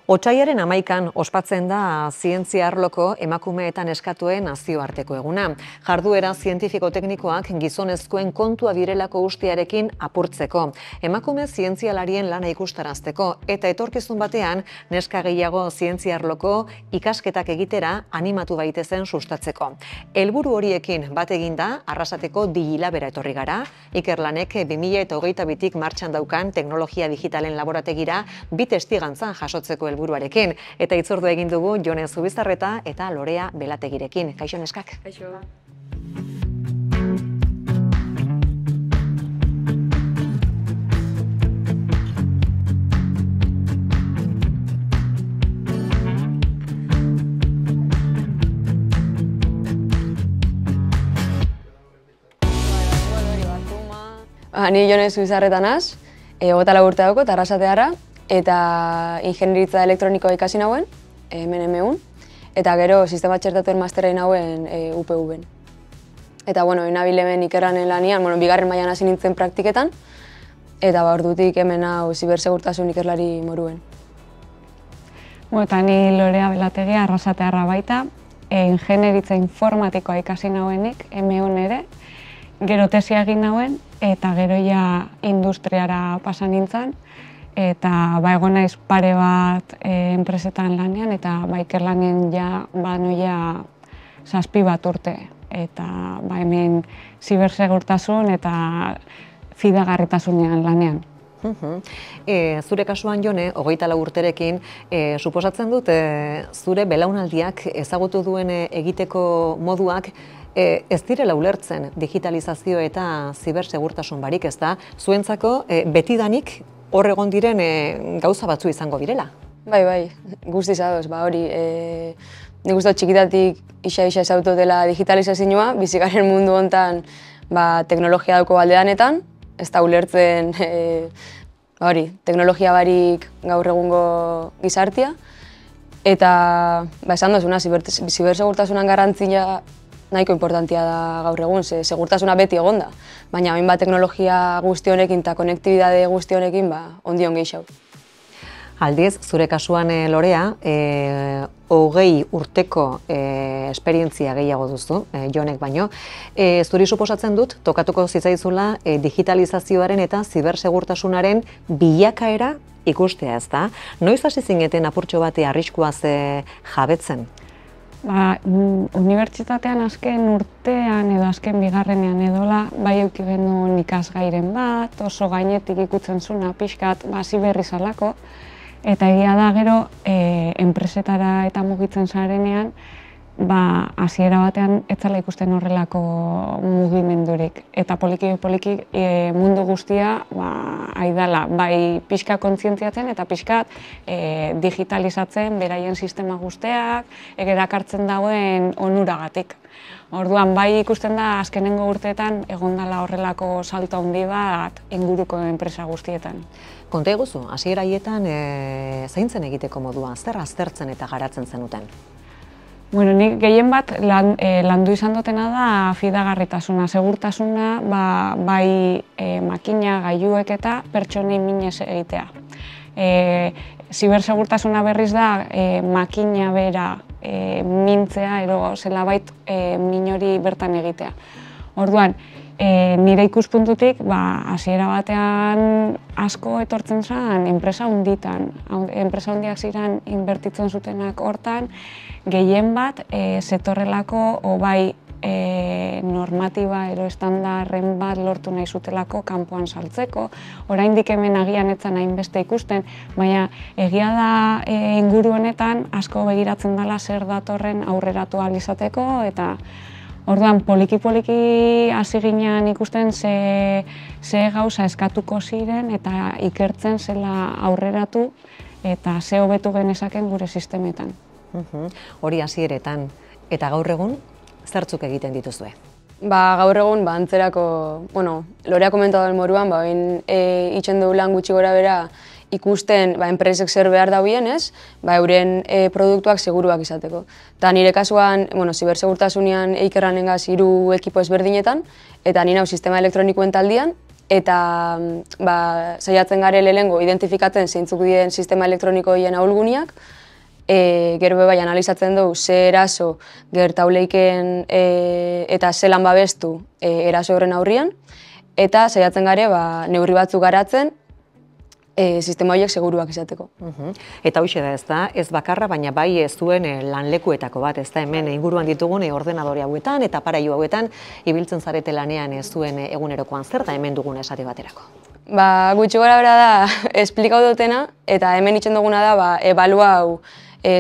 Otsaiaren 11an ospatzen da zientzia arloko emakumeetan eskatuen nazioarteko eguna. Jarduera zientifiko-teknikoak gizonezkoen kontua direlako ustearekin apurtzeko. Emakume zientzialarien lana ikustarazteko eta etorkizun batean neska gehiago zientzia arloko ikasketak egitera animatu baitezen sustatzeko. Helburu horiekin bat eginda Arrasateko Digilabera etorri gara. Ikerlanek 2022tik martxan daukan teknologia digitalen laborategira bi testigantza jasotzeko helburuarekin. Eta hitzordu egin dugu Jone Zubizarreta eta Lorea Belategirekin. Kaixo neskak. Kaixo. Ni Jone Zubizarreta naz, 24 urte daukot Arrasatearra, eta ingenieritza elektronikoa ikasi nauen, hemen MUn, eta gero sistema txertatuen mastera nauen UPV-en. Eta, nabil hemen ikerranen lanian, bigarren mailan hasi nintzen praktiketan, eta ordutik hemen hau zibersegurtasun ikerlari moruen. Eta ni Lorea Belategia Arrasatearra baita, ingenieritza informatikoa ikasi nauenik, MUn ere, gero tesia egin nauen, eta gero ja industriara pasa nintzen, eta egon naiz pare bat enpresetan lanean, eta ikerlanen noia 7 bat urte. Eta hemen zibersegurtasun eta fidagarritasunean lanean. Zure kasuan, Jone, 24 urterekin, suposatzen dut zure belaunaldiak ezagutu duen egiteko moduak ez direla ulertzen digitalizazio eta zibersegurtasun barik, ez da? Zuentzako betidanik hor egon diren gauza batzu izango direla? Bai, guztiz ados, hori. Nik uste txikitatik isa ezautu dela digitalizazioa, bizikaren mundu hontan teknologia dauko aldeanetan, ez da ulertzen teknologia barik gaur egungo gizartia. Eta esan duzuna, zibersegurtasunan garrantzia nahiko importantia da gaur egun, segurtasuna beti egon da, baina hainbat teknologia guzti honekin eta konektibidade guzti honekin ondion gehiago. Aldiz, zure kasuan, Lorea, 20 urteko esperientzia gehiago duzu, Jonek baino. Zuri suposatzen dut, tokatuko zitzaizula digitalizazioaren eta zibersegurtasunaren bilakaera ikustea, ez da? Noiz hasi zineten apurtxo bate arriskuaz jabetzen? Unibertsitatean azken urtean edo azken bigarrenean edola, eduki genuen ikasgairen bat, oso gainetik ikutzen zuna pixkat ziberri zalako, eta egia da gero enpresetara eta mugitzen zarenean, hasiera batean ez zela ikusten horrelako mugimendurik. Eta poliki mundu guztia aidala, pixka kontzientziatzen eta pixkat digitalizatzen beraien sistema guzteak, erakartzen dauen onuragatik. Orduan, ikusten da azkenengo urteetan egondala horrelako salto handi bat inguruko enpresa guztietan. Konta eguzu, hasiera haietan zaintzen egiteko modua, zer aztertzen eta garatzen zenuten? Nik gehien bat landu izan dutena da fidagarritasuna, segurtasuna, makina, gailuek eta pertsonei minez egitea. Zibersegurtasuna berriz da makina bera mintzea edo zelabait minori bertan egitea. Orduan, nire ikuspuntutik, hasiera batean asko etortzen zen enpresa hunditan. Enpresa hundiak ziren inbertitzen zutenak hortan, gehien bat zetorrelako normatiba edo estandarren bat lortu nahi zutelako kanpoan saltzeko. Oraindik hemen agian etzan hainbeste ikusten, baina egia da inguru honetan asko begiratzen dela zer datorren aurreratu ahal izateko, eta orduan, poliki hasi ginen ikusten ze gauza eskatuko ziren eta ikertzen zela aurreratu eta ze hobetu genezaken gure sistemetan. Hori hasieretan, eta gaur egun, zertzuk egiten dituzue? Gaur egun, antzerako, Lorea komentatu den moruan, itxen dugu lan gutxi gora bera ikusten enpresek zer behar dauen, euren produktuak seguruak izateko. Eta nire kasuan, zibersegurtasunean ikerranengaz 3 ekipo ezberdinetan, eta nire sistema elektronikoen taldean, eta saiatzen gare lehenengo identifikatzen zeintzuk diren sistema elektronikoien ahulguniak, gero bai analizatzen dugu ze eraso gertauleiken eta zelan babestu eraso horren aurrian, eta saiatzen gare neurri batzuk garatzen sistema horiek seguruak izateko. Eta hoxe da, ez da, ez bakarra, baina bai ez zuen lanlekuetako bat, ez da, hemen inguruan ditugun ordenadore hauetan eta aparailu hauetan ibiltzen zarete lanean ez zuen egunerokoan zer da hemen dugun esate baterako. Gutxi gora bera da, esplikau dutena, eta hemen itxen duguna da, ebaluau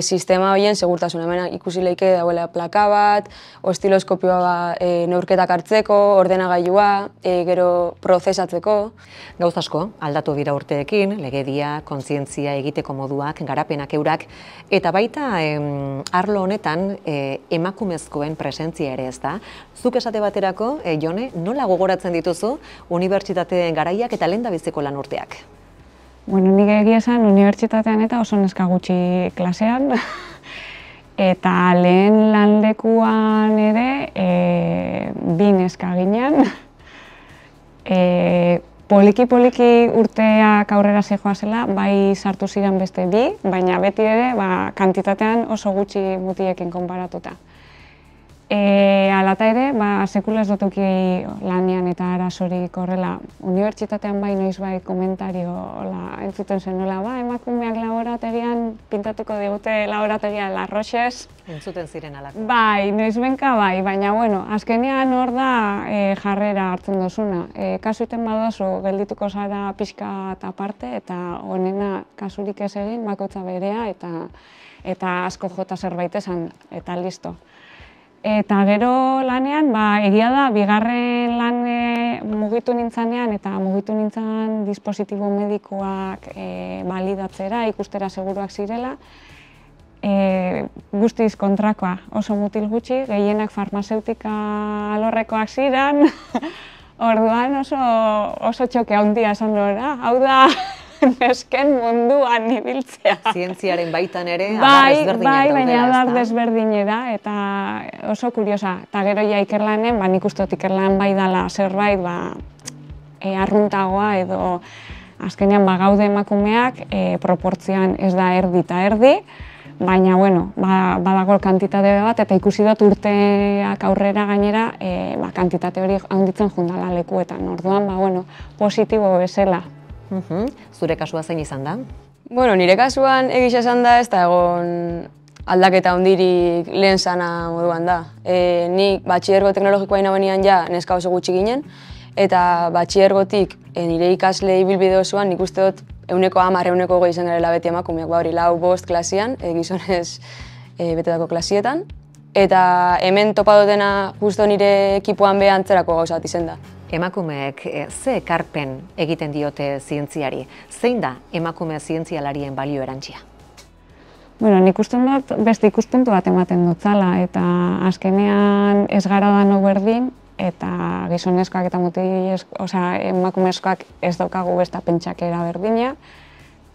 sistema horien segurtasuna. Hemen ikusi leike dagoela plaka bat, ostiloskopioa neurketak hartzeko, ordenagailua, gero prozesatzeko. Gauz asko, aldatu dira urteekin, legedia, kontzientzia egiteko moduak, garapenak eurak, eta baita arlo honetan emakumezkoen presentzia ere ez da. Zuk esate baterako, Jone, nola gogoratzen dituzu unibertsitate garaiak eta lehendabiziko lan urteak? Bueno, nik egia esan unibertsitatean eta oso neska gutxi klasean. Eta lehen lanlekuan ere bi neska ginen. Poliki-poliki urteak aurrera zihoazela, bai sartu ziren beste bi, baina beti ere kantitatean oso gutxi mutiekin konparatuta. Alata ere, sekula ez dutuki lanean eta arazorik horrela. Unibertsitatean bai noiz bai komentario entzuten zen nola, emakumeak laborategian pintatuko digute laborategia La Roches. Entzuten ziren alako. Bai, noizbenka bai, baina bueno, azkenean hor da jarrera hartzen dozuna. Kasuiten badozu geldituko zara pixka eta aparte eta honena kasurik ez egin bakoitza berea eta asko jota zerbait esan eta listo. Eta gero lanean, egia da, bigarren lan mugitu nintzanean eta mugitu nintzan dispositibo medikoak balidatzera, ikustera seguruak zirela. Guztiz kontrakoa, oso mutil gutxi, gehienak farmazeutika alorrekoak ziren. Orduan oso txoke handia esan dora, hau da nesken munduan ibiltzea. Zientziaren baitan ere adar desberdinak daudela, ez da? Bai, baina adar desberdinera eta oso kuriosa. Eta gero ja ikerlanen, nik uste dut ikerlan bai dala zerbait arruntagoa edo azkenean gaude emakumeak proportzioan ez da erdi eta erdi, baina bueno, badago kantitate bat eta ikusi dut urteak aurrera gainera kantitate hori handitzen jundala lekuetan. Orduan, positibo bezala. Zure kasua zein izan da? Bueno, nire kasuan egisa esan da ez da egon aldaketa hondirik lehen sana moduan da. Nik batxilergo teknologikoa inagoenean ja neska oso gutxi ginen, eta batxilergotik nire ikasle ibilbide osoan nik uste dut 110-120 izan garela beti emakumeak, hori 4-5 klasian, gizonez betetako klasietan. Eta hemen topa dutena justo nire ekipoan beha antzerako gauza bat izen da. Emakumeek ze ekarpen egiten diote zientziari? Zein da emakume zientzialarien balio erantsia? Bueno, nik usten dut beste ikuspuntu bat ematen dut zala, eta azkenean ez gara dano berdin, eta gizonezkoak eta emakumezkoak ez daukagu besta pentsakera berdina,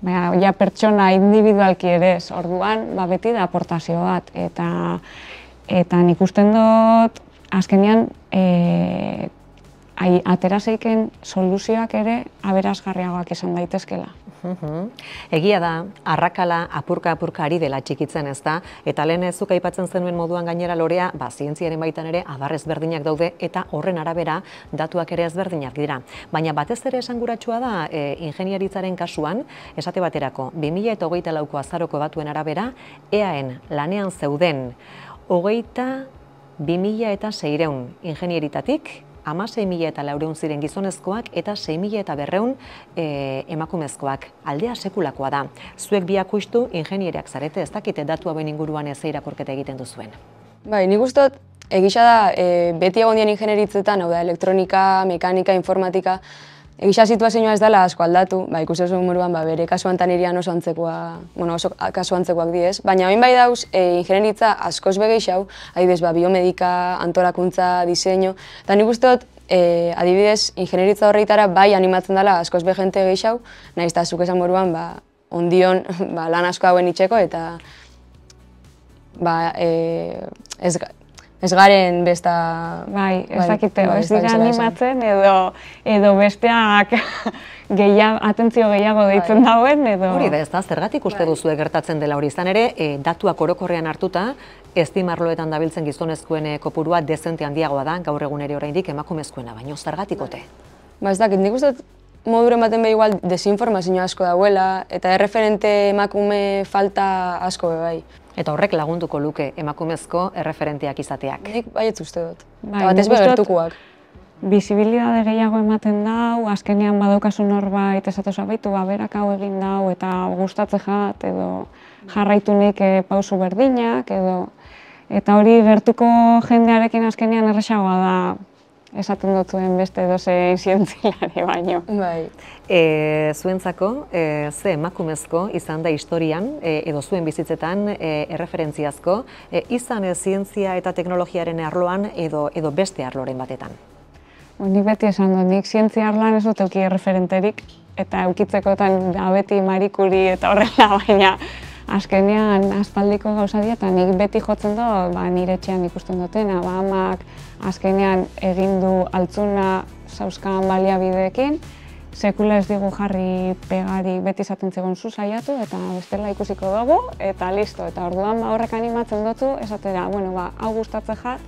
baina ja pertsona individualki ere ez, orduan beti da aportazio bat, eta nik usten dut azkenean atera zeiken soluzioak ere aberasgarriagoak izan daitezkela. Egia da, arrakala apurka-apurka ari dela txikitzen ez da, eta lehen zuk aipatzen zenuen moduan gainera Lorea, zientziaren baitan ere adar ezberdinak daude eta horren arabera datuak ere ezberdinak dira. Baina batez ere esanguratsua da ingeniaritzaren kasuan, esate baterako, 2024ko azaroko datuen arabera, EAen lanean zeuden 22.600 ingeniaritatik, 16.400 ziren gizonezkoak eta 6.200 emakumezkoak. Aldea sekulakoa da. Zuek biak justu ingenieriak zarete, ez dakite datu hauen inguruan ez irakurketa egiten duzuen. Bai, nik uste dut egisa da beti egon dien ingenieritzetan, hau da elektronika, mekanika, informatika, egisa situazioa ez dela asko aldatu, ikusi oso moduan bere kasuan tan irian oso antzekoa, oso kasu antzekoak diez, baina hain bai dauz ingenieritza askoz begeixau, adibidez biomedika, antolakuntza, diseinu, eta nik uste dut adibidez ingenieritza horreitara bai animatzen dela askoz be jente geixau, nahiz eta zuk esan moduan ondion lan asko hauen itxeko eta Ez garen besta... Bai, ez dakite, bai, ez dira animatzen edo besteak atentzio gehiago deitzen dauen edo... Hori da, ez da, zergatik uste duzu gertatzen dela hori izan ere, datuak orokorrean hartuta, estimarloetan dabiltzen gizonezkoen kopurua dezente handiagoa da, gaur egun ere oraindik emakumezkoena, baino zergatikote? Ba, ez dakit, nik uste moduren baten behi igual desinformazio asko dauela, eta erreferente emakume falta asko bai. Eta horrek lagunduko luke emakumezko erreferenteak izateak. Nik baietz uste dut. Bai, Eta batez gertukoak. Bizibilidade gehiago ematen dau, azkenean badaukazu norbait esatu zabaitu, berak hau egin dau eta gustatze jat edo jarraitunik pausu berdinak edo eta hori gertuko jendearekin azkenean erresagoa da esaten dutzuen beste edozein zientzialari baino. Bai. Zuentzako, ze emakumezko izan da historian edo zuen bizitzetan erreferentziazko, izan zientzia eta teknologiaren arloan edo beste arloren batetan? Nik beti esan dut, nik zientzia arloan ez dut euki erreferenterik eta eukitzekotan beti Marie eta horrela, baina azkenean aspaldiko gauza dira eta nik beti jotzen dut nire etxean ikusten dutena, amak azkenean egin du altzuna zauzkan baliabideekin, sekula ez digu jarri pegari beti izaten zegoen zu saiatu eta bestela ikusiko dugu eta listo. Eta orduan horrek animatzen dutzu esatera, hau gustatzen jat,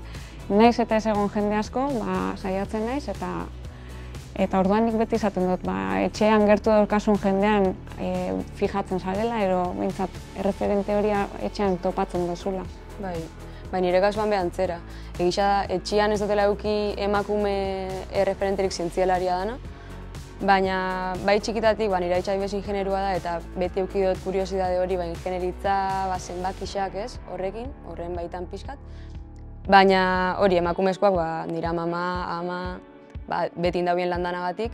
naiz eta ez egon jende asko, saiatzen naiz eta orduan nik beti izaten dut, etxean gertu daukasun jendean fijatzen zarela, ero behintzat erreferente hori etxean topatzen duzula. Bai, nire kasuan behantzera. Egisa da, etxean ez dutela eduki emakume erreferenterik zientzialaria dana, baina bai txikitatik nire aitza bez ingenerua da eta beti eduki dut kuriosidade hori, ingenieritza zenbakixak ez, horren baitan pixkat. Baina hori emakumezkoak nire mama, ama, beti indabien landanagatik,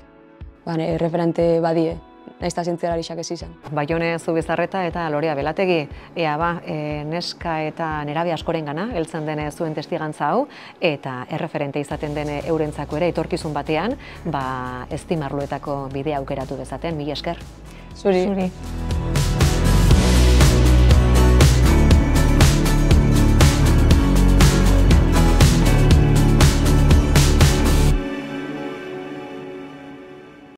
referente badie, nahiz eta zientzialarixak ez izan. Baione Zubizarreta eta Lorea Belategi, neska eta nerabe askorengana heltzen den zuen testigantza hau, eta erreferente izaten den eurentzako ere etorkizun batean, estimarloetako bidea aukeratu dezaten, mila esker. Zuri.